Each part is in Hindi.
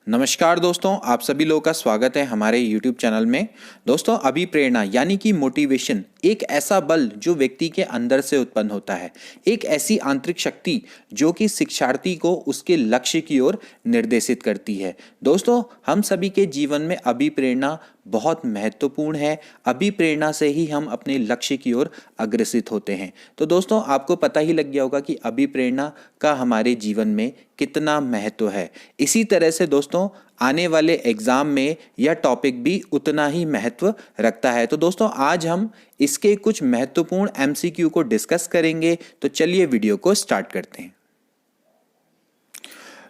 नमस्कार दोस्तों, आप सभी लोगों का स्वागत है हमारे YouTube चैनल में। दोस्तों, अभिप्रेरणा यानी कि मोटिवेशन एक ऐसा बल जो व्यक्ति के अंदर से उत्पन्न होता है, एक ऐसी आंतरिक शक्ति जो कि शिक्षार्थी को उसके लक्ष्य की ओर निर्देशित करती है। दोस्तों, हम सभी के जीवन में अभिप्रेरणा बहुत महत्वपूर्ण है। अभिप्रेरणा से ही हम अपने लक्ष्य की ओर अग्रसित होते हैं। तो दोस्तों, आपको पता ही लग गया होगा कि अभिप्रेरणा का हमारे जीवन में कितना महत्व है। इसी तरह से दोस्तों, आने वाले एग्जाम में यह टॉपिक भी उतना ही महत्व रखता है। तो दोस्तों, आज हम इसके कुछ महत्वपूर्ण एमसीक्यू को डिस्कस करेंगे। तो चलिए वीडियो को स्टार्ट करते हैं।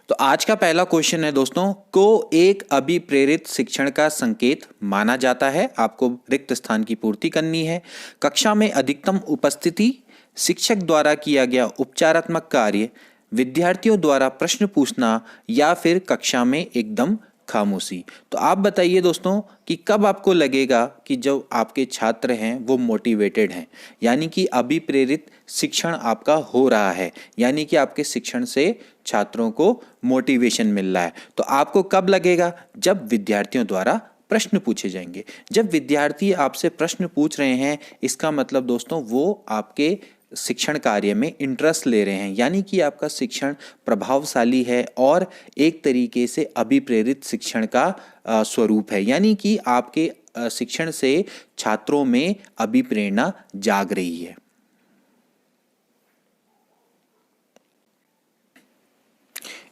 तो आज का पहला क्वेश्चन है दोस्तों, को एक अभिप्रेरित शिक्षण का संकेत माना जाता है। आपको रिक्त स्थान की पूर्ति करनी है। कक्षा में अधिकतम उपस्थिति, शिक्षक द्वारा किया गया उपचारात्मक कार्य, विद्यार्थियों द्वारा प्रश्न पूछना या फिर कक्षा में एकदम खामोशी। तो आप बताइए दोस्तों कि कब आपको लगेगा कि जो आपके छात्र हैं वो मोटिवेटेड हैं, यानी कि अभिप्रेरित शिक्षण आपका हो रहा है, यानी कि आपके शिक्षण से छात्रों को मोटिवेशन मिल रहा है। तो आपको कब लगेगा? जब विद्यार्थियों द्वारा प्रश्न पूछे जाएंगे। जब विद्यार्थी आपसे प्रश्न पूछ रहे हैं, इसका मतलब दोस्तों वो आपके शिक्षण कार्य में इंटरेस्ट ले रहे हैं, यानी कि आपका शिक्षण प्रभावशाली है और एक तरीके से अभिप्रेरित शिक्षण का स्वरूप है, यानी कि आपके शिक्षण से छात्रों में अभिप्रेरणा जाग रही है।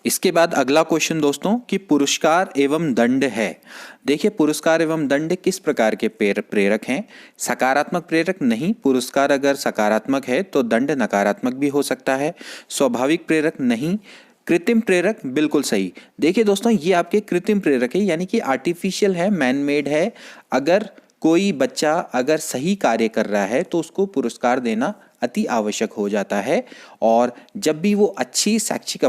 इसके बाद अगला क्वेश्चन दोस्तों कि पुरस्कार एवं दंड है। देखिए, पुरस्कार एवं दंड किस प्रकार के प्रेरक हैं? सकारात्मक प्रेरक नहीं। पुरस्कार अगर सकारात्मक है तो दंड नकारात्मक भी हो सकता है। स्वाभाविक प्रेरक नहीं। कृत्रिम प्रेरक बिल्कुल सही। देखिए दोस्तों, ये आपके कृत्रिम प्रेरक है, यानी कि आर्टिफिशियल है, मैन मेड है। अगर कोई बच्चा अगर सही कार्य कर रहा है तो उसको पुरस्कार देना अति आवश्यक हो जाता है, और जब भी वो अच्छी शैक्षिक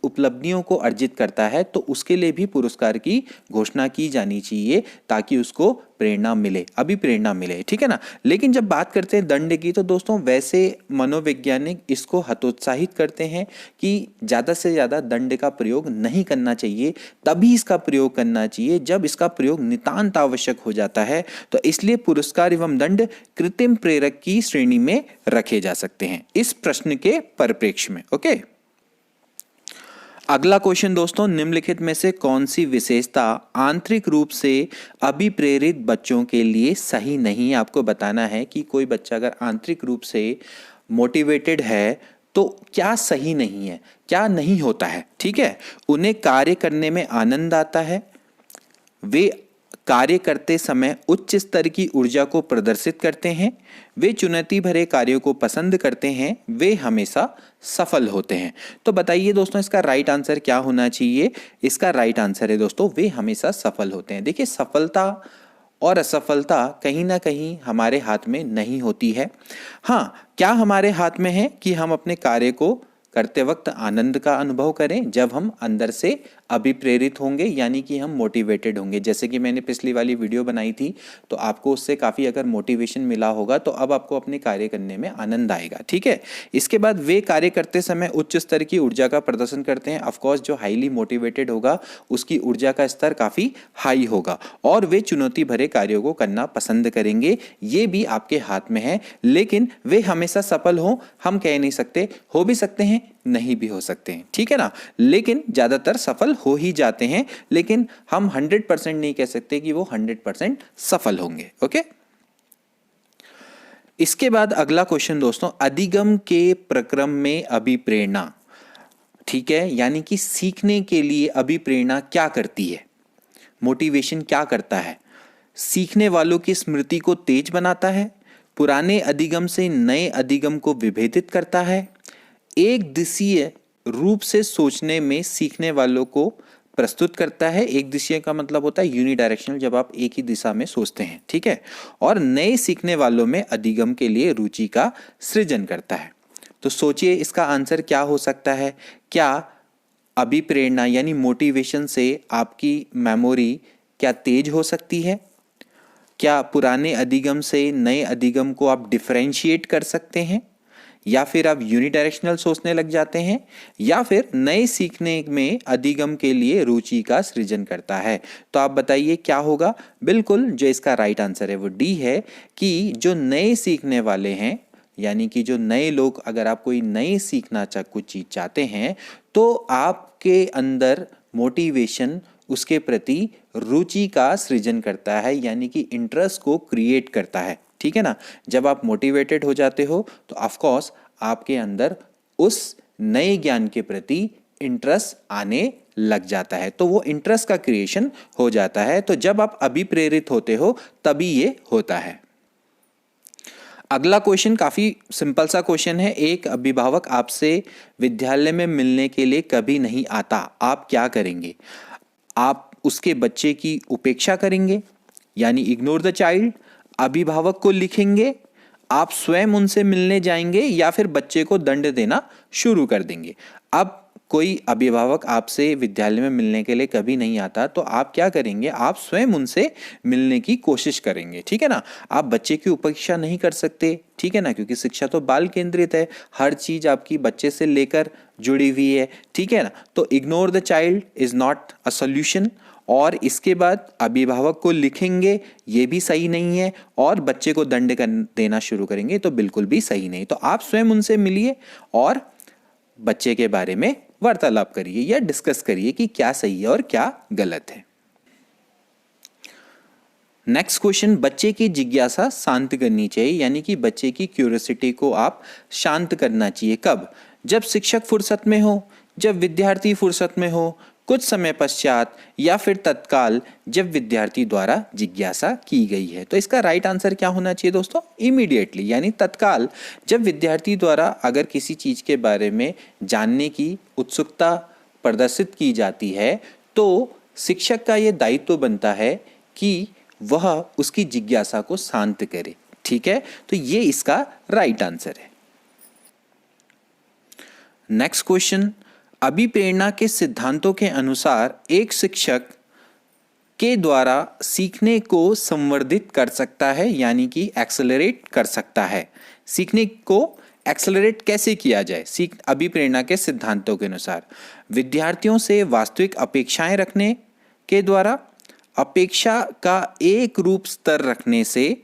उपलब्धियों को अर्जित करता है तो उसके लिए भी पुरस्कार की घोषणा की जानी चाहिए, ताकि उसको प्रेरणा मिले, अभिप्रेरणा मिले, ठीक है ना। लेकिन जब बात करते हैं दंड की, तो दोस्तों वैसे मनोवैज्ञानिक इसको हतोत्साहित करते हैं कि ज़्यादा से ज़्यादा दंड का प्रयोग नहीं करना चाहिए। तभी इसका प्रयोग करना चाहिए जब इसका प्रयोग नितांत आवश्यक हो जाता है। तो इसलिए पुरस्कार एवं दंड कृत्रिम प्रेरक की श्रेणी में रखे जा सकते हैं इस प्रश्न के परिप्रेक्ष्य में। ओके, अगला क्वेश्चन दोस्तों, निम्नलिखित में से कौन सी विशेषता आंतरिक रूप से अभिप्रेरित बच्चों के लिए सही नहीं है? आपको बताना है कि कोई बच्चा अगर आंतरिक रूप से मोटिवेटेड है तो क्या सही नहीं है, क्या नहीं होता है, ठीक है। उन्हें कार्य करने में आनंद आता है, वे कार्य करते समय उच्च स्तर की ऊर्जा को प्रदर्शित करते हैं, वे चुनौती भरे कार्यों को पसंद करते हैं, वे हमेशा सफल होते हैं। तो बताइए दोस्तों, इसका राइट आंसर क्या होना चाहिए? इसका राइट आंसर है दोस्तों, वे हमेशा सफल होते हैं। देखिए, सफलता और असफलता कहीं ना कहीं हमारे हाथ में नहीं होती है। हाँ, क्या हमारे हाथ में है कि हम अपने कार्य को करते वक्त आनंद का अनुभव करें, जब हम अंदर से अभिप्रेरित होंगे, यानी कि हम मोटिवेटेड होंगे। जैसे कि मैंने पिछली वाली वीडियो बनाई थी, तो आपको उससे काफ़ी अगर मोटिवेशन मिला होगा तो अब आपको अपने कार्य करने में आनंद आएगा, ठीक है। इसके बाद वे कार्य करते समय उच्च स्तर की ऊर्जा का प्रदर्शन करते हैं। ऑफकोर्स जो हाईली मोटिवेटेड होगा उसकी ऊर्जा का स्तर काफ़ी हाई होगा, और वे चुनौती भरे कार्यों को करना पसंद करेंगे। ये भी आपके हाथ में है, लेकिन वे हमेशा सफल हो हम कह नहीं सकते। हो भी सकते हैं, नहीं भी हो सकते हैं, ठीक है ना। लेकिन ज्यादातर सफल हो ही जाते हैं, लेकिन हम 100% नहीं कह सकते कि वो 100% सफल होंगे। ओके, इसके बाद अगला क्वेश्चन दोस्तों, अधिगम के प्रक्रम में अभिप्रेरणा, ठीक है, यानी कि सीखने के लिए अभिप्रेरणा क्या करती है? मोटिवेशन क्या करता है? सीखने वालों की स्मृति को तेज बनाता है, पुराने अधिगम से नए अधिगम को विभेदित करता है, एक दिशीय रूप से सोचने में सीखने वालों को प्रस्तुत करता है। एक दिशीय का मतलब होता है यूनिडायरेक्शनल, जब आप एक ही दिशा में सोचते हैं, ठीक है। और नए सीखने वालों में अधिगम के लिए रुचि का सृजन करता है। तो सोचिए, इसका आंसर क्या हो सकता है? क्या अभिप्रेरणा यानी मोटिवेशन से आपकी मेमोरी क्या तेज हो सकती है? क्या पुराने अधिगम से नए अधिगम को आप डिफरेंशिएट कर सकते हैं? या फिर आप यूनिडायरेक्शनल सोचने लग जाते हैं, या फिर नए सीखने में अधिगम के लिए रुचि का सृजन करता है। तो आप बताइए क्या होगा। बिल्कुल जो इसका राइट आंसर है वो डी है, कि जो नए सीखने वाले हैं, यानी कि जो नए लोग, अगर आप कोई नए सीखना कुछ चीज़ चाहते हैं तो आपके अंदर मोटिवेशन, उसके प्रति रुचि का सृजन करता है, यानी कि इंटरेस्ट को क्रिएट करता है। ठीक है ना। जब आप मोटिवेटेड हो जाते हो तो ऑफ कोर्स आपके अंदर उस नए ज्ञान के प्रति इंटरेस्ट आने लग जाता है, तो वो इंटरेस्ट का क्रिएशन हो जाता है। तो जब आप अभिप्रेरित होते हो तभी ये होता है। अगला क्वेश्चन काफ़ी सिंपल सा क्वेश्चन है। एक अभिभावक आपसे विद्यालय में मिलने के लिए कभी नहीं आता, आप क्या करेंगे? आप उसके बच्चे की उपेक्षा करेंगे, यानी इग्नोर द चाइल्ड, अभिभावक को लिखेंगे, आप स्वयं उनसे मिलने जाएंगे, या फिर बच्चे को दंड देना शुरू कर देंगे। अब कोई अभिभावक आपसे विद्यालय में मिलने के लिए कभी नहीं आता तो आप क्या करेंगे? आप स्वयं उनसे मिलने की कोशिश करेंगे। ठीक है ना। आप बच्चे की उपेक्षा नहीं कर सकते, ठीक है ना, क्योंकि शिक्षा तो बाल केंद्रित है, हर चीज आपकी बच्चे से लेकर जुड़ी हुई है। ठीक है ना। तो ignore the child is not a solution. और इसके बाद अभिभावक को लिखेंगे, ये भी सही नहीं है, और बच्चे को दंड देना शुरू करेंगे तो बिल्कुल भी सही नहीं। तो आप स्वयं उनसे मिलिए और बच्चे के बारे में वार्तालाप करिए या डिस्कस करिए कि क्या सही है और क्या गलत है। नेक्स्ट क्वेश्चन, बच्चे की जिज्ञासा शांत करनी चाहिए, यानी कि बच्चे की क्यूरियोसिटी को आप शांत करना चाहिए। कब? जब शिक्षक फुर्सत में हो, जब विद्यार्थी फुर्सत में हो, कुछ समय पश्चात, या फिर तत्काल जब विद्यार्थी द्वारा जिज्ञासा की गई है। तो इसका राइट आंसर क्या होना चाहिए दोस्तों? इमीडिएटली, यानी तत्काल। जब विद्यार्थी द्वारा अगर किसी चीज के बारे में जानने की उत्सुकता प्रदर्शित की जाती है तो शिक्षक का यह दायित्व बनता है कि वह उसकी जिज्ञासा को शांत करे। ठीक है। तो ये इसका राइट आंसर है। नेक्स्ट क्वेश्चन, अभिप्रेरणा के सिद्धांतों के अनुसार एक शिक्षक के द्वारा सीखने को संवर्धित कर सकता है, यानी कि एक्सेलरेट कर सकता है। सीखने को एक्सेलरेट कैसे किया जाए? अभिप्रेरणा के सिद्धांतों के अनुसार विद्यार्थियों से वास्तविक अपेक्षाएं रखने के द्वारा, अपेक्षा का एक रूप स्तर रखने से,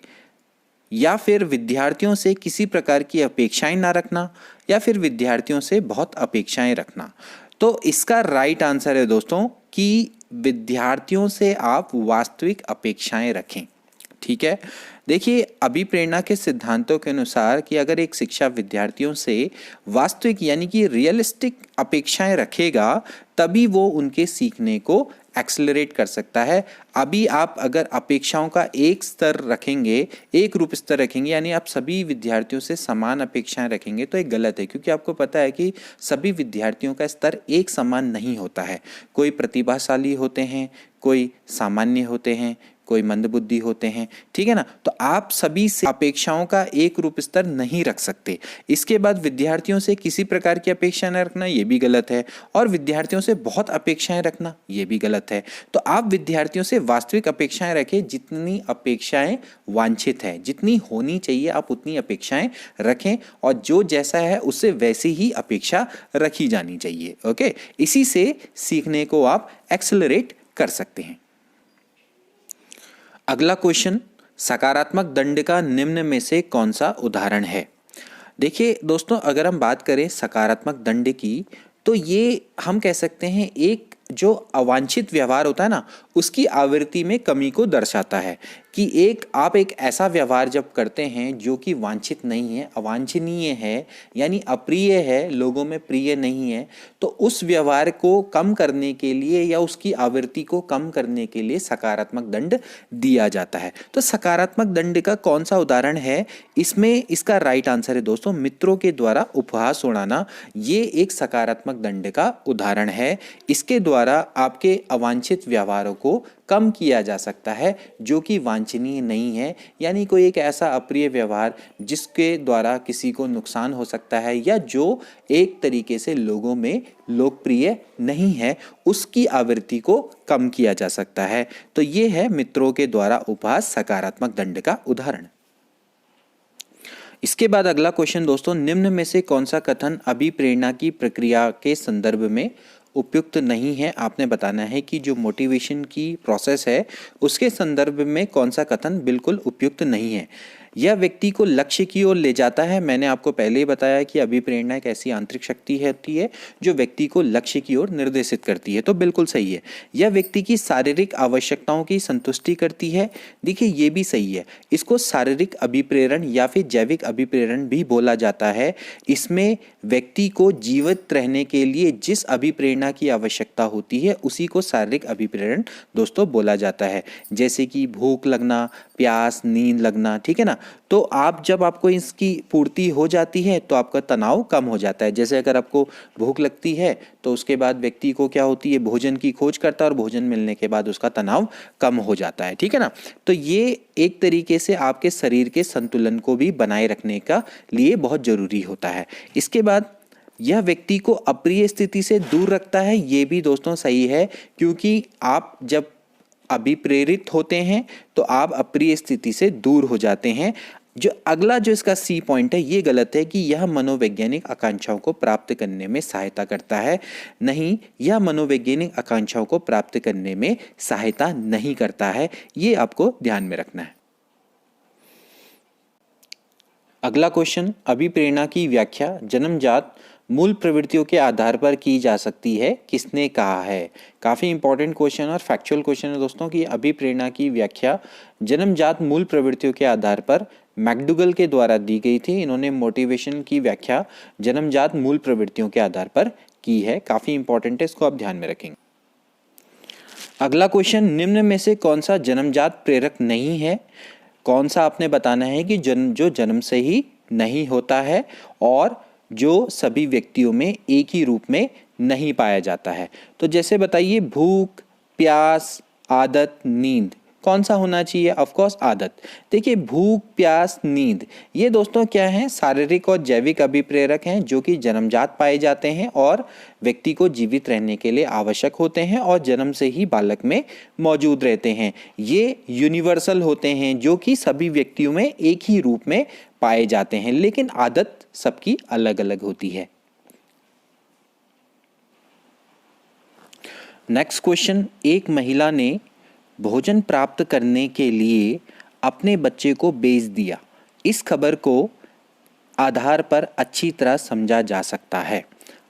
या फिर विद्यार्थियों से किसी प्रकार की अपेक्षाएं ना रखना, या फिर विद्यार्थियों से बहुत अपेक्षाएं रखना। तो इसका राइट आंसर है दोस्तों कि विद्यार्थियों से आप वास्तविक अपेक्षाएं रखें। ठीक है। देखिए, अभिप्रेरणा के सिद्धांतों के अनुसार कि अगर एक शिक्षक विद्यार्थियों से वास्तविक यानी कि रियलिस्टिक अपेक्षाएं रखेगा तभी वो उनके सीखने को एक्सेलरेट कर सकता है। अभी आप अगर अपेक्षाओं का एक स्तर रखेंगे, एक रूप स्तर रखेंगे, यानी आप सभी विद्यार्थियों से समान अपेक्षाएं रखेंगे तो ये गलत है, क्योंकि आपको पता है कि सभी विद्यार्थियों का स्तर एक समान नहीं होता है। कोई प्रतिभाशाली होते हैं, कोई सामान्य होते हैं, कोई मंदबुद्धि होते हैं। ठीक है ना। तो आप सभी से अपेक्षाओं का एक रूप स्तर नहीं रख सकते। इसके बाद विद्यार्थियों से किसी प्रकार की अपेक्षा न रखना, ये भी गलत है, और विद्यार्थियों से बहुत अपेक्षाएं रखना, ये भी गलत है। तो आप विद्यार्थियों से वास्तविक अपेक्षाएं रखें, जितनी अपेक्षाएं वांछित है, जितनी होनी चाहिए आप उतनी अपेक्षाएं रखें, और जो जैसा है उससे वैसी ही अपेक्षा रखी जानी चाहिए। ओके, इसी से सीखने को आप एक्सेलरेट कर सकते हैं। अगला क्वेश्चन, सकारात्मक दंड का निम्न में से कौन सा उदाहरण है? देखिए दोस्तों, अगर हम बात करें सकारात्मक दंड की तो ये हम कह सकते हैं एक जो अवांछित व्यवहार होता है ना, उसकी आवृत्ति में कमी को दर्शाता है। कि आप एक ऐसा व्यवहार जब करते हैं जो कि वांछित नहीं है, अवांछनीय है, यानी अप्रिय है, लोगों में प्रिय नहीं है, तो उस व्यवहार को कम करने के लिए या उसकी आवृत्ति को कम करने के लिए सकारात्मक दंड दिया जाता है। तो सकारात्मक दंड का कौन सा उदाहरण है? इसमें इसका राइट आंसर है दोस्तों, मित्रों के द्वारा उपहास उड़ाना। ये एक सकारात्मक दंड का उदाहरण है। इसके द्वारा आपके अवांछित व्यवहारों को कम किया जा सकता है जो कि वांछनीय नहीं है, यानी कोई एक ऐसा अप्रिय व्यवहार जिसके द्वारा किसी को नुकसान हो सकता है या जो एक तरीके से लोगों में लोकप्रिय नहीं है, उसकी आवृत्ति को कम किया जा सकता है। तो ये है मित्रों के द्वारा उपहास सकारात्मक दंड का उदाहरण। इसके बाद अगला क्वेश्चन दोस्तों, निम्न में से कौन सा कथन अभिप्रेरणा की प्रक्रिया के संदर्भ में उपयुक्त नहीं है? आपने बताना है कि जो मोटिवेशन की प्रोसेस है उसके संदर्भ में कौन सा कथन बिल्कुल उपयुक्त नहीं है। यह व्यक्ति को लक्ष्य की ओर ले जाता है। मैंने आपको पहले ही बताया कि अभिप्रेरणा एक ऐसी आंतरिक शक्ति होती है जो व्यक्ति को लक्ष्य की ओर निर्देशित करती है, तो बिल्कुल सही है। यह व्यक्ति की शारीरिक आवश्यकताओं की संतुष्टि करती है। देखिए ये भी सही है। इसको शारीरिक अभिप्रेरण या फिर जैविक अभिप्रेरण भी बोला जाता है। इसमें व्यक्ति को जीवित रहने के लिए जिस अभिप्रेरणा की आवश्यकता होती है उसी को शारीरिक अभिप्रेरण दोस्तों बोला जाता है, जैसे कि भूख लगना, प्यास, नींद लगना, ठीक है ना। तो आप जब आपको इसकी पूर्ति हो जाती है तो आपका तनाव कम हो जाता है। जैसे अगर आपको भूख लगती है तो उसके बाद व्यक्ति को क्या होती है, भोजन की खोज करता है और भोजन मिलने के बाद उसका तनाव कम हो जाता है, ठीक है ना। तो ये एक तरीके से आपके शरीर के संतुलन को भी बनाए रखने का लिए बहुत जरूरी होता है। इसके बाद यह व्यक्ति को अप्रिय स्थिति से दूर रखता है। ये भी दोस्तों सही है, क्योंकि आप जब अभिप्रेरित होते हैं तो आप अप्रिय स्थिति से दूर हो जाते हैं। जो अगला जो इसका सी पॉइंट है ये गलत है कि यह मनोवैज्ञानिक आकांक्षाओं को प्राप्त करने में सहायता करता है। नहीं, यह मनोवैज्ञानिक आकांक्षाओं को प्राप्त करने में सहायता नहीं करता है। ये आपको ध्यान में रखना है। अगला क्वेश्चन, अभिप्रेरणा की व्याख्या जन्मजात मूल प्रवृत्तियों के आधार पर की जा सकती है, किसने कहा है? काफ़ी इंपॉर्टेंट क्वेश्चन और फैक्चुअल क्वेश्चन है दोस्तों कि अभिप्रेरणा की व्याख्या जन्मजात मूल प्रवृत्तियों के आधार पर मैकडूगल के द्वारा दी गई थी। इन्होंने मोटिवेशन की व्याख्या जन्मजात मूल प्रवृत्तियों के आधार पर की है। काफ़ी इंपॉर्टेंट है, इसको आप ध्यान में रखेंगे। अगला क्वेश्चन, निम्न में से कौन सा जन्मजात प्रेरक नहीं है? कौन सा आपने बताना है कि जो जन्म से ही नहीं होता है और जो सभी व्यक्तियों में एक ही रूप में नहीं पाया जाता है। तो जैसे बताइए, भूख, प्यास, आदत, नींद, कौन सा होना चाहिए? ऑफ कोर्स आदत। देखिए भूख, प्यास, नींद ये दोस्तों क्या हैं? शारीरिक और जैविक अभिप्रेरक हैं जो कि जन्मजात पाए जाते हैं और व्यक्ति को जीवित रहने के लिए आवश्यक होते हैं और जन्म से ही बालक में मौजूद रहते हैं। ये यूनिवर्सल होते हैं जो कि सभी व्यक्तियों में एक ही रूप में पाए जाते हैं, लेकिन आदत सबकी अलग अलग होती है। नेक्स्ट क्वेश्चन, एक महिला ने भोजन प्राप्त करने के लिए अपने बच्चे को बेच दिया। इस खबर को आधार पर अच्छी तरह समझा जा सकता है।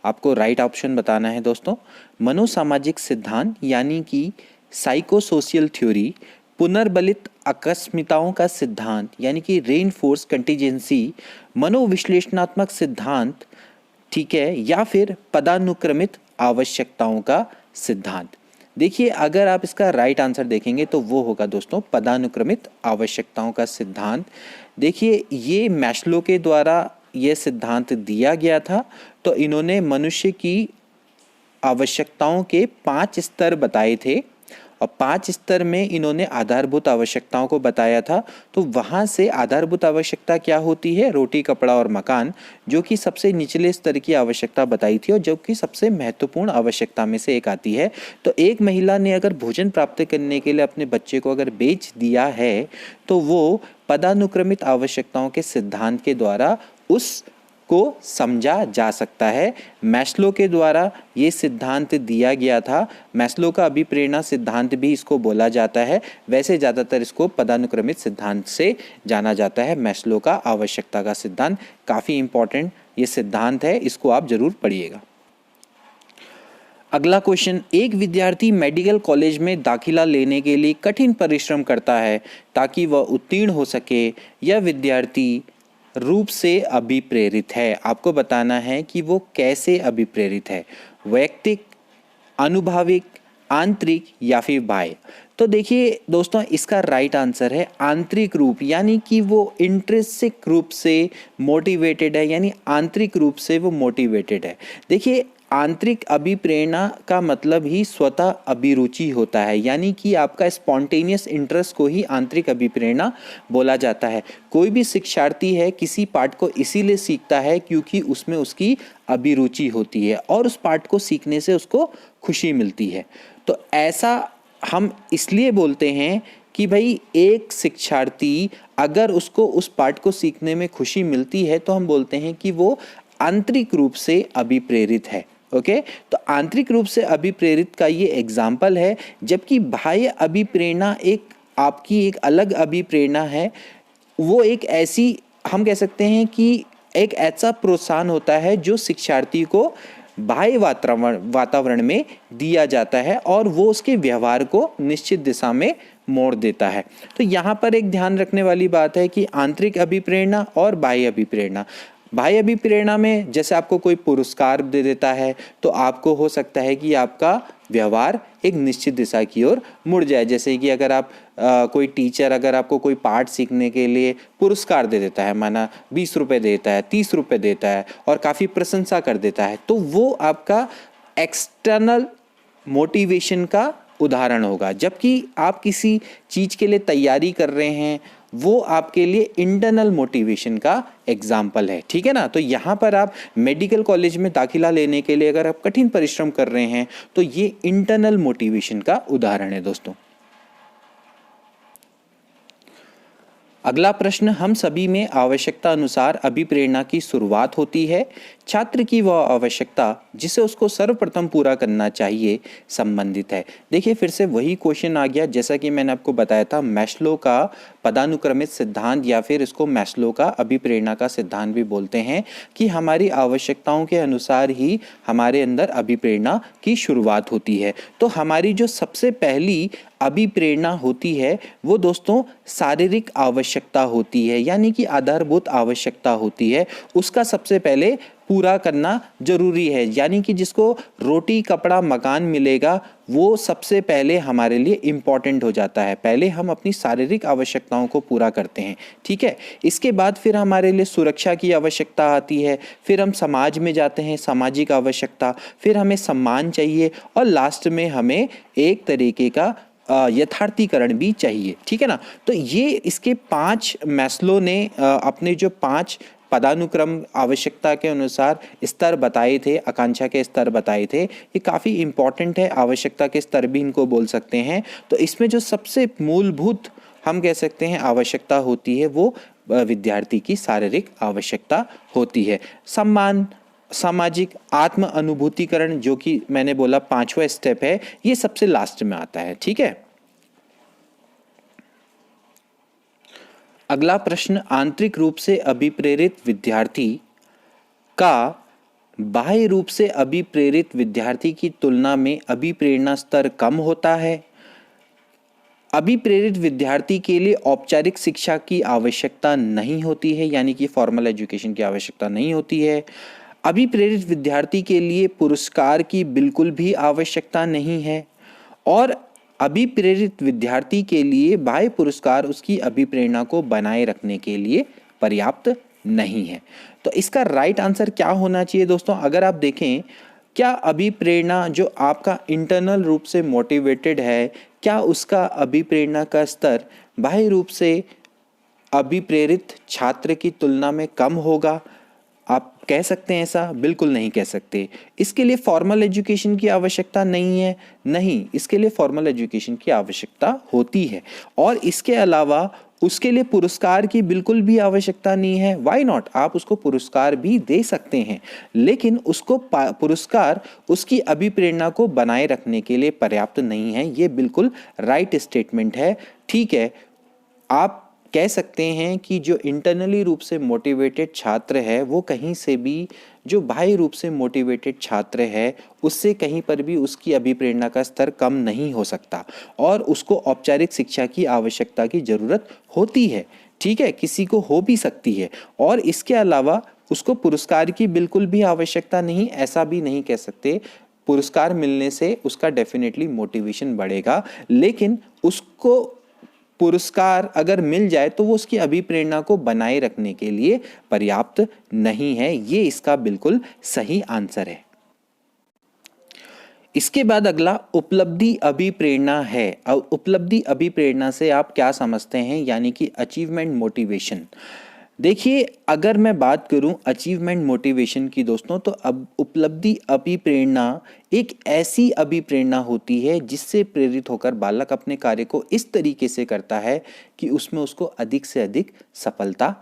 आपको राइट ऑप्शन बताना है दोस्तों। मनोसामाजिक सिद्धांत यानी कि साइकोसोशियल थ्योरी, पुनर्बलित आकस्मिकताओं का सिद्धांत यानी कि रेनफोर्स कंटीजेंसी, मनोविश्लेषणात्मक सिद्धांत, ठीक है, या फिर पदानुक्रमित आवश्यकताओं का सिद्धांत। देखिए अगर आप इसका राइट आंसर देखेंगे तो वो होगा दोस्तों पदानुक्रमित आवश्यकताओं का सिद्धांत। देखिए ये मैस्लो के द्वारा ये सिद्धांत दिया गया था। तो इन्होंने मनुष्य की आवश्यकताओं के 5 स्तर बताए थे और 5 स्तर में इन्होंने आधारभूत आवश्यकताओं को बताया था। तो वहाँ से आधारभूत आवश्यकता क्या होती है? रोटी, कपड़ा और मकान, जो कि सबसे निचले स्तर की आवश्यकता बताई थी और जो कि सबसे महत्वपूर्ण आवश्यकता में से एक आती है। तो एक महिला ने अगर भोजन प्राप्त करने के लिए अपने बच्चे को अगर बेच दिया है तो वो पदानुक्रमित आवश्यकताओं के सिद्धांत के द्वारा उस को समझा जा सकता है। मैस्लो के द्वारा ये सिद्धांत दिया गया था। मैस्लो का अभिप्रेरणा सिद्धांत भी इसको बोला जाता है। वैसे ज़्यादातर इसको पदानुक्रमित सिद्धांत से जाना जाता है। मैस्लो का आवश्यकता का सिद्धांत काफ़ी इंपॉर्टेंट ये सिद्धांत है, इसको आप जरूर पढ़िएगा। अगला क्वेश्चन, एक विद्यार्थी मेडिकल कॉलेज में दाखिला लेने के लिए कठिन परिश्रम करता है ताकि वह उत्तीर्ण हो सके। यह विद्यार्थी रूप से अभिप्रेरित है। आपको बताना है कि वो कैसे अभिप्रेरित है, वैयक्तिक, अनुभाविक, आंतरिक या फिर बाह्य। तो देखिए दोस्तों इसका राइट आंसर है आंतरिक रूप, यानी कि वो इंट्रिंसिक रूप से मोटिवेटेड है, यानी आंतरिक रूप से वो मोटिवेटेड है। देखिए आंतरिक अभिप्रेरणा का मतलब ही स्वतः अभिरुचि होता है, यानी कि आपका स्पॉन्टेनियस इंटरेस्ट को ही आंतरिक अभिप्रेरणा बोला जाता है। कोई भी शिक्षार्थी है किसी पाठ को इसीलिए सीखता है क्योंकि उसमें उसकी अभिरुचि होती है और उस पाठ को सीखने से उसको खुशी मिलती है। तो ऐसा हम इसलिए बोलते हैं कि भाई एक शिक्षार्थी अगर उसको उस पाठ को सीखने में खुशी मिलती है तो हम बोलते हैं कि वो आंतरिक रूप से अभिप्रेरित है। ओके, तो आंतरिक रूप से अभिप्रेरित का ये एग्जाम्पल है, जबकि बाह्य अभिप्रेरणा एक आपकी एक अलग अभिप्रेरणा है। वो एक ऐसी, हम कह सकते हैं कि एक ऐसा प्रोत्साहन होता है जो शिक्षार्थी को बाह्य वातावरण में दिया जाता है और वो उसके व्यवहार को निश्चित दिशा में मोड़ देता है। तो यहाँ पर एक ध्यान रखने वाली बात है कि आंतरिक अभिप्रेरणा और बाह्य अभिप्रेरणा। बाह्य अभिप्रेरणा में जैसे आपको कोई पुरस्कार दे देता है तो आपको हो सकता है कि आपका व्यवहार एक निश्चित दिशा की ओर मुड़ जाए। जैसे कि अगर आप कोई टीचर अगर आपको कोई पाठ सीखने के लिए पुरस्कार दे देता है, माना 20 रुपए देता है, 30 रुपए देता है और काफ़ी प्रशंसा कर देता है, तो वो आपका एक्सटर्नल मोटिवेशन का उदाहरण होगा। जबकि आप किसी चीज़ के लिए तैयारी कर रहे हैं, वो आपके लिए इंटरनल मोटिवेशन का एग्जाम्पल है। ठीक है ना। तो यहाँ पर आप मेडिकल कॉलेज में दाखिला लेने के लिए अगर आप कठिन परिश्रम कर रहे हैं तो ये इंटरनल मोटिवेशन का उदाहरण है दोस्तों। अगला प्रश्न, हम सभी में आवश्यकता अनुसार अभिप्रेरणा की शुरुआत होती है। छात्र की वह आवश्यकता जिसे उसको सर्वप्रथम पूरा करना चाहिए संबंधित है। देखिए फिर से वही क्वेश्चन आ गया, जैसा कि मैंने आपको बताया था मैस्लो का पदानुक्रमित सिद्धांत या फिर इसको मैस्लो का अभिप्रेरणा का सिद्धांत भी बोलते हैं कि हमारी आवश्यकताओं के अनुसार ही हमारे अंदर अभिप्रेरणा की शुरुआत होती है। तो हमारी जो सबसे पहली अभिप्रेरणा होती है वो दोस्तों शारीरिक आवश्यकता होती है, यानी कि आधारभूत आवश्यकता होती है। उसका सबसे पहले पूरा करना जरूरी है, यानी कि जिसको रोटी कपड़ा मकान मिलेगा वो सबसे पहले हमारे लिए इम्पॉर्टेंट हो जाता है। पहले हम अपनी शारीरिक आवश्यकताओं को पूरा करते हैं, ठीक है। इसके बाद फिर हमारे लिए सुरक्षा की आवश्यकता आती है, फिर हम समाज में जाते हैं, सामाजिक आवश्यकता, फिर हमें सम्मान चाहिए और लास्ट में हमें एक तरीके का यथार्थीकरण भी चाहिए। ठीक है ना। तो ये इसके 5 मैस्लो ने अपने जो 5 पदानुक्रम आवश्यकता के अनुसार स्तर बताए थे, आकांक्षा के स्तर बताए थे, ये काफ़ी इंपॉर्टेंट है। आवश्यकता के स्तर भी इनको बोल सकते हैं। तो इसमें जो सबसे मूलभूत हम कह सकते हैं आवश्यकता होती है वो विद्यार्थी की शारीरिक आवश्यकता होती है। सम्मान, सामाजिक, आत्म अनुभूतिकरण, जो कि मैंने बोला 5वां स्टेप है, ये सबसे लास्ट में आता है। ठीक है। अगला प्रश्न, आंतरिक रूप से अभिप्रेरित विद्यार्थी का बाह्य रूप से अभिप्रेरित विद्यार्थी की तुलना में अभिप्रेरणा स्तर कम होता है। अभिप्रेरित विद्यार्थी के लिए औपचारिक शिक्षा की आवश्यकता नहीं होती है, यानी कि फॉर्मल एजुकेशन की आवश्यकता नहीं होती है। अभिप्रेरित विद्यार्थी के लिए पुरस्कार की बिल्कुल भी आवश्यकता नहीं है और अभिप्रेरित विद्यार्थी के लिए बाह्य पुरस्कार उसकी अभिप्रेरणा को बनाए रखने के लिए पर्याप्त नहीं है। तो इसका राइट आंसर क्या होना चाहिए दोस्तों? अगर आप देखें, क्या अभिप्रेरणा जो आपका इंटरनल रूप से मोटिवेटेड है, क्या उसका अभिप्रेरणा का स्तर बाह्य रूप से अभिप्रेरित छात्र की तुलना में कम होगा? आप कह सकते हैं ऐसा? बिल्कुल नहीं कह सकते। इसके लिए फॉर्मल एजुकेशन की आवश्यकता नहीं है, नहीं, इसके लिए फॉर्मल एजुकेशन की आवश्यकता होती है और इसके अलावा उसके लिए पुरस्कार की बिल्कुल भी आवश्यकता नहीं है। व्हाई नॉट, आप उसको पुरस्कार भी दे सकते हैं, लेकिन उसको पुरस्कार उसकी अभिप्रेरणा को बनाए रखने के लिए पर्याप्त नहीं है। ये बिल्कुल राइट स्टेटमेंट है। ठीक है, आप कह सकते हैं कि जो इंटरनली रूप से मोटिवेटेड छात्र है वो कहीं से भी, जो बाह्य रूप से मोटिवेटेड छात्र है उससे कहीं पर भी उसकी अभिप्रेरणा का स्तर कम नहीं हो सकता और उसको औपचारिक शिक्षा की आवश्यकता की ज़रूरत होती है। ठीक है, किसी को हो भी सकती है और इसके अलावा उसको पुरस्कार की बिल्कुल भी आवश्यकता नहीं, ऐसा भी नहीं कह सकते। पुरस्कार मिलने से उसका डेफिनेटली मोटिवेशन बढ़ेगा, लेकिन उसको पुरस्कार अगर मिल जाए तो वो उसकी अभिप्रेरणा को बनाए रखने के लिए पर्याप्त नहीं है। ये इसका बिल्कुल सही आंसर है। इसके बाद अगला उपलब्धि अभिप्रेरणा है। उपलब्धि अभिप्रेरणा से आप क्या समझते हैं, यानी कि अचीवमेंट मोटिवेशन। देखिए, अगर मैं बात करूं अचीवमेंट मोटिवेशन की दोस्तों, तो अब उपलब्धि अभिप्रेरणा एक ऐसी अभिप्रेरणा होती है जिससे प्रेरित होकर बालक अपने कार्य को इस तरीके से करता है कि उसमें उसको अधिक से अधिक सफलता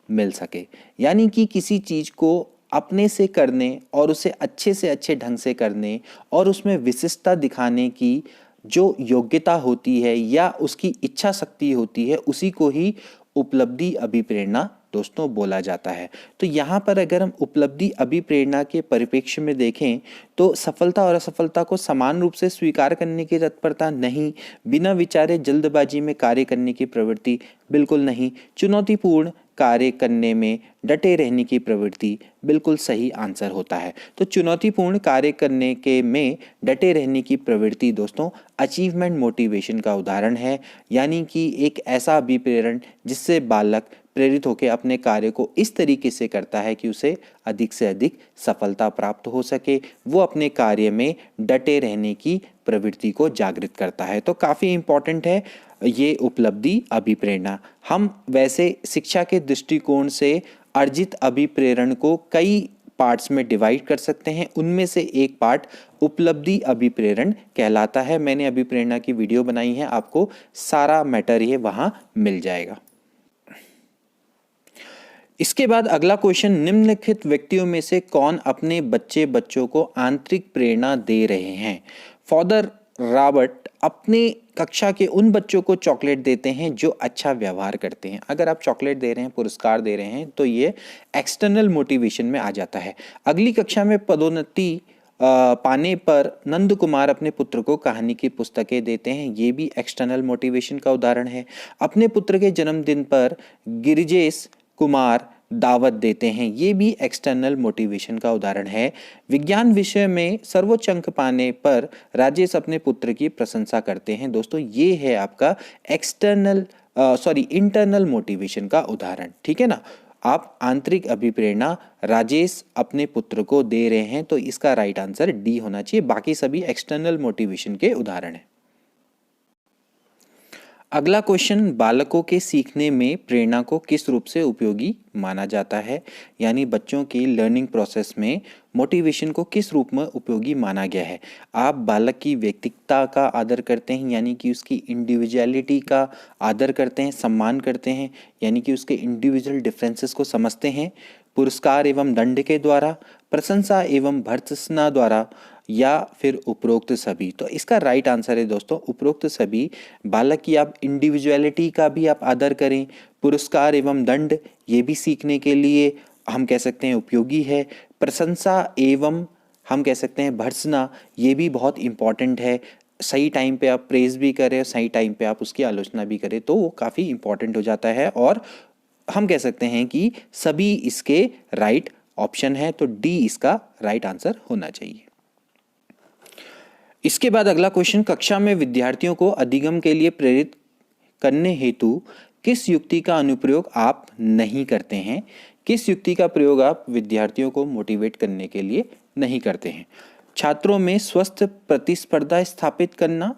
मिल सके। यानी कि किसी चीज़ को अपने से करने और उसे अच्छे से अच्छे ढंग से करने और उसमें विशिष्टता दिखाने की जो योग्यता होती है या उसकी इच्छा शक्ति होती है, उसी को ही उपलब्धि अभिप्रेरणा दोस्तों बोला जाता है। तो यहाँ पर अगर हम उपलब्धि अभिप्रेरणा के परिप्रेक्ष्य में देखें तो सफलता और असफलता को समान रूप से स्वीकार करने की तत्परता नहीं, बिना विचारे जल्दबाजी में कार्य करने की प्रवृत्ति बिल्कुल नहीं, चुनौतीपूर्ण कार्य करने में डटे रहने की प्रवृत्ति बिल्कुल सही आंसर होता है। तो चुनौतीपूर्ण कार्य करने के में डटे रहने की प्रवृत्ति दोस्तों अचीवमेंट मोटिवेशन का उदाहरण है। यानी कि एक ऐसा अभिप्रेरण जिससे बालक प्रेरित होकर अपने कार्य को इस तरीके से करता है कि उसे अधिक से अधिक सफलता प्राप्त हो सके, वो अपने कार्य में डटे रहने की प्रवृत्ति को जागृत करता है। तो काफ़ी इम्पॉर्टेंट है ये उपलब्धि अभिप्रेरणा। हम वैसे शिक्षा के दृष्टिकोण से अर्जित अभिप्रेरण को कई पार्ट्स में डिवाइड कर सकते हैं। उनमें से एक पार्ट उपलब्धि अभिप्रेरण कहलाता है। मैंने अभिप्रेरणा की वीडियो बनाई है, आपको सारा मैटर ये वहाँ मिल जाएगा। इसके बाद अगला क्वेश्चन, निम्नलिखित व्यक्तियों में से कौन अपने बच्चों को आंतरिक प्रेरणा दे रहे हैं? फादर रॉबर्ट अपने कक्षा के उन बच्चों को चॉकलेट देते हैं जो अच्छा व्यवहार करते हैं। अगर आप चॉकलेट दे रहे हैं, पुरस्कार दे रहे हैं, तो ये एक्सटर्नल मोटिवेशन में आ जाता है। अगली कक्षा में पदोन्नति पाने पर नंद कुमार अपने पुत्र को कहानी की पुस्तकें देते हैं, ये भी एक्सटर्नल मोटिवेशन का उदाहरण है। अपने पुत्र के जन्मदिन पर गिरिजेश कुमार दावत देते हैं, ये भी एक्सटर्नल मोटिवेशन का उदाहरण है। विज्ञान विषय में सर्वोच्च अंक पाने पर राजेश अपने पुत्र की प्रशंसा करते हैं। दोस्तों ये है आपका इंटरनल मोटिवेशन का उदाहरण, ठीक है ना। आप आंतरिक अभिप्रेरणा राजेश अपने पुत्र को दे रहे हैं, तो इसका राइट आंसर डी होना चाहिए। बाकी सभी एक्सटर्नल मोटिवेशन के उदाहरण हैं। अगला क्वेश्चन, बालकों के सीखने में प्रेरणा को किस रूप से उपयोगी माना जाता है? यानी बच्चों की लर्निंग प्रोसेस में मोटिवेशन को किस रूप में उपयोगी माना गया है? आप बालक की व्यक्तित्वता का आदर करते हैं, यानी कि उसकी इंडिविजुअलिटी का आदर करते हैं, सम्मान करते हैं, यानी कि उसके इंडिविजुअल डिफरेंसेस को समझते हैं। पुरस्कार एवं दंड के द्वारा, प्रशंसा एवं भर्त्सना द्वारा, या फिर उपरोक्त सभी? तो इसका राइट आंसर है दोस्तों उपरोक्त सभी। बालक की आप इंडिविजुअलिटी का भी आप आदर करें, पुरस्कार एवं दंड ये भी सीखने के लिए हम कह सकते हैं उपयोगी है। प्रशंसा एवं हम कह सकते हैं भर्त्सना, ये भी बहुत इंपॉर्टेंट है। सही टाइम पे आप प्रेज भी करें, सही टाइम पे आप उसकी आलोचना भी करें, तो वो काफ़ी इंपॉर्टेंट हो जाता है। और हम कह सकते हैं कि सभी इसके राइट ऑप्शन है, तो डी इसका राइट आंसर होना चाहिए। इसके बाद अगला क्वेश्चन, कक्षा में विद्यार्थियों को अधिगम के लिए प्रेरित करने हेतु किस युक्ति का अनुप्रयोग आप नहीं करते हैं? किस युक्ति का प्रयोग आप विद्यार्थियों को मोटिवेट करने के लिए नहीं करते हैं? छात्रों में स्वस्थ प्रतिस्पर्धा स्थापित करना,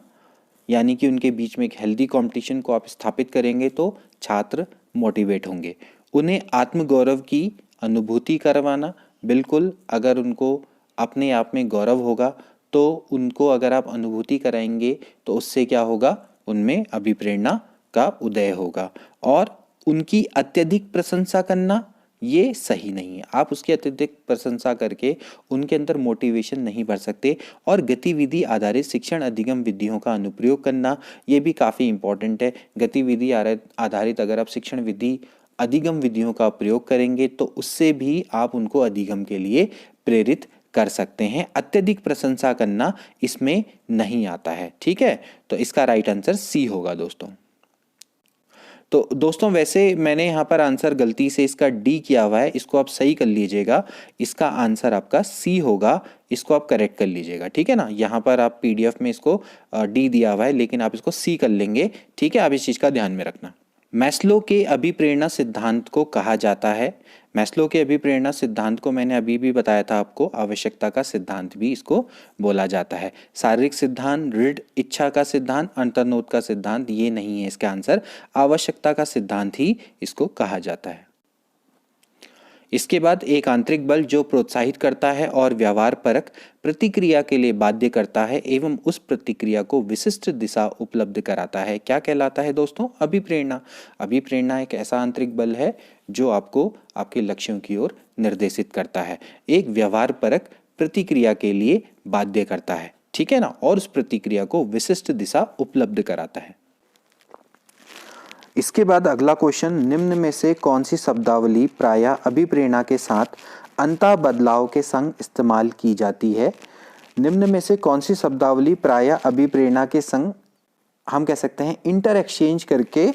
यानी कि उनके बीच में एक हेल्दी कंपटीशन को आप स्थापित करेंगे तो छात्र मोटिवेट होंगे। उन्हें आत्मगौरव की अनुभूति करवाना, बिल्कुल अगर उनको अपने आप में गौरव होगा तो उनको अगर आप अनुभूति कराएंगे तो उससे क्या होगा, उनमें अभिप्रेरणा का उदय होगा। और उनकी अत्यधिक प्रशंसा करना ये सही नहीं है। आप उसकी अत्यधिक प्रशंसा करके उनके अंदर मोटिवेशन नहीं भर सकते। और गतिविधि आधारित शिक्षण अधिगम विधियों का अनुप्रयोग करना ये भी काफ़ी इंपॉर्टेंट है। गतिविधि आधारित अगर आप शिक्षण विधि अधिगम विधियों का प्रयोग करेंगे तो उससे भी आप उनको अधिगम के लिए प्रेरित कर सकते हैं। अत्यधिक प्रशंसा करना इसमें नहीं आता है, ठीक है। तो इसका राइट आंसर सी होगा दोस्तों। तो दोस्तों वैसे मैंने यहाँ पर आंसर गलती से इसका डी किया हुआ है, इसको आप सही कर लीजिएगा। इसका आंसर आपका सी होगा, इसको आप करेक्ट कर लीजिएगा, ठीक है ना। यहाँ पर आप पीडीएफ में इसको डी दिया हुआ है, लेकिन आप इसको सी कर लेंगे, ठीक है। आप इस चीज़ का ध्यान में रखना। मैस्लो के अभिप्रेरणा सिद्धांत को कहा जाता है। मैस्लो के अभिप्रेरणा सिद्धांत को मैंने अभी भी बताया था आपको, आवश्यकता का सिद्धांत भी इसको बोला जाता है। शारीरिक सिद्धांत, दृढ़ इच्छा का सिद्धांत, अंतर्नोद का सिद्धांत, ये नहीं है इसका आंसर। आवश्यकता का सिद्धांत ही इसको कहा जाता है। इसके बाद एक आंतरिक बल जो प्रोत्साहित करता है और व्यवहार परक प्रतिक्रिया के लिए बाध्य करता है एवं उस प्रतिक्रिया को विशिष्ट दिशा उपलब्ध कराता है, क्या कहलाता है दोस्तों? अभिप्रेरणा। अभिप्रेरणा एक ऐसा आंतरिक बल है जो आपको आपके लक्ष्यों की ओर निर्देशित करता है, एक व्यवहार परक प्रतिक्रिया के लिए बाध्य करता है, ठीक है ना, और उस प्रतिक्रिया को विशिष्ट दिशा उपलब्ध कराता है। इसके बाद अगला क्वेश्चन, निम्न में से कौन सी शब्दावली प्रायः अभिप्रेरणा के साथ अंतः बदलाव के संग इस्तेमाल की जाती है? निम्न में से कौन सी शब्दावली प्रायः अभिप्रेरणा के संग हम कह सकते हैं इंटर एक्सचेंज करके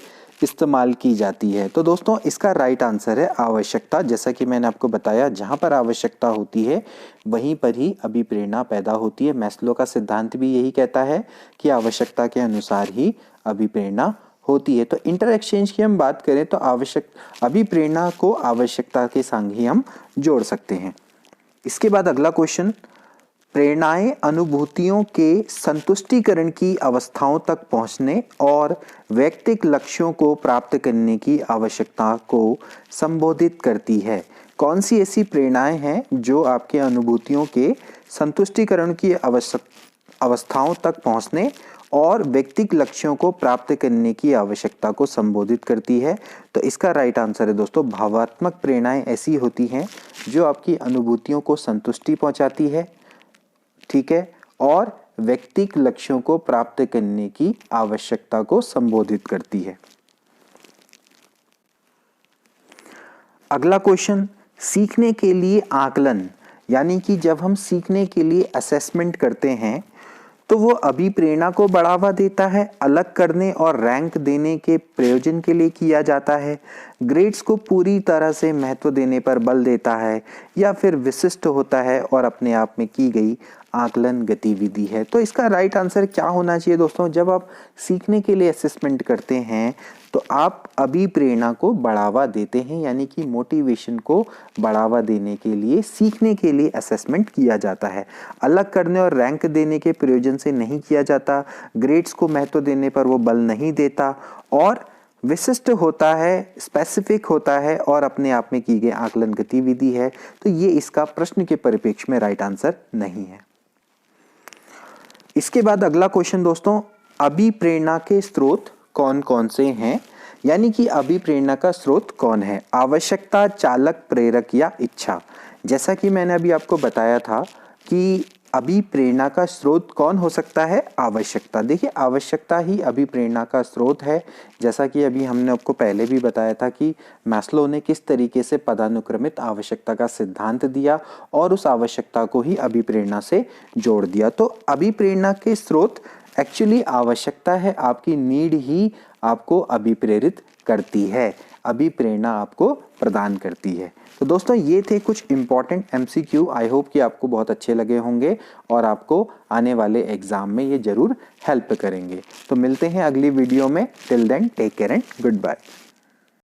इस्तेमाल की जाती है? तो दोस्तों इसका राइट आंसर है आवश्यकता। जैसा कि मैंने आपको बताया, जहाँ पर आवश्यकता होती है वहीं पर ही अभिप्रेरणा पैदा होती है। मैस्लो का सिद्धांत भी यही कहता है कि आवश्यकता के अनुसार ही अभिप्रेरणा होती है। तो इंटर एक्सचेंज की हम बात करें तो अभिप्रेरणा को आवश्यकता के संग ही हम जोड़ सकते हैं। इसके बाद अगला क्वेश्चन, प्रेरणाएं अनुभूतियों के संतुष्टिकरण की अवस्थाओं तक पहुंचने और वैयक्तिक लक्ष्यों को प्राप्त करने की आवश्यकता को संबोधित करती है? कौन सी ऐसी प्रेरणाएं हैं जो आपके अनुभूतियों के संतुष्टिकरण की अवस्थाओं तक पहुंचने और व्यक्तिगत लक्ष्यों को प्राप्त करने की आवश्यकता को संबोधित करती है? तो इसका राइट आंसर है दोस्तों, भावात्मक प्रेरणाएं ऐसी होती हैं जो आपकी अनुभूतियों को संतुष्टि पहुंचाती है, ठीक है, और व्यक्तिगत लक्ष्यों को प्राप्त करने की आवश्यकता को संबोधित करती है। अगला क्वेश्चन, सीखने के लिए आकलन, यानी कि जब हम सीखने के लिए असेसमेंट करते हैं तो वो अभिप्रेरणा को बढ़ावा देता है, अलग करने और रैंक देने के प्रयोजन के लिए किया जाता है, ग्रेड्स को पूरी तरह से महत्व देने पर बल देता है, या फिर विशिष्ट होता है और अपने आप में की गई आकलन गतिविधि है? तो इसका राइट आंसर क्या होना चाहिए दोस्तों? जब आप सीखने के लिए असेसमेंट करते हैं तो आप अभिप्रेरणा को बढ़ावा देते हैं, यानी कि मोटिवेशन को बढ़ावा देने के लिए सीखने के लिए असेसमेंट किया जाता है। अलग करने और रैंक देने के प्रयोजन से नहीं किया जाता, ग्रेड्स को महत्व देने पर वो बल नहीं देता, और विशिष्ट होता है, स्पेसिफिक होता है और अपने आप में की गई आकलन गतिविधि है। तो ये इसका प्रश्न के परिप्रेक्ष्य में राइट आंसर नहीं है। इसके बाद अगला क्वेश्चन दोस्तों, अभिप्रेरणा के स्रोत कौन कौन से हैं, यानी कि अभिप्रेरणा का स्रोत कौन है? आवश्यकता, चालक, प्रेरक या इच्छा? जैसा कि मैंने अभी आपको बताया था कि अभिप्रेरणा का स्रोत कौन हो सकता है? आवश्यकता। देखिए, आवश्यकता ही अभिप्रेरणा का स्रोत है। जैसा कि अभी हमने आपको पहले भी बताया था कि मैस्लो ने किस तरीके से पदानुक्रमित आवश्यकता का सिद्धांत दिया और उस आवश्यकता को ही अभिप्रेरणा से जोड़ दिया। तो अभिप्रेरणा के स्रोत एक्चुअली आवश्यकता है, आपकी नीड ही आपको अभिप्रेरित करती है, अभिप्रेरणा आपको प्रदान करती है। तो दोस्तों ये थे कुछ इंपॉर्टेंट MCQ। आई होप कि आपको बहुत अच्छे लगे होंगे और आपको आने वाले एग्जाम में ये जरूर हेल्प करेंगे। तो मिलते हैं अगली वीडियो में। Till then take care and good bye.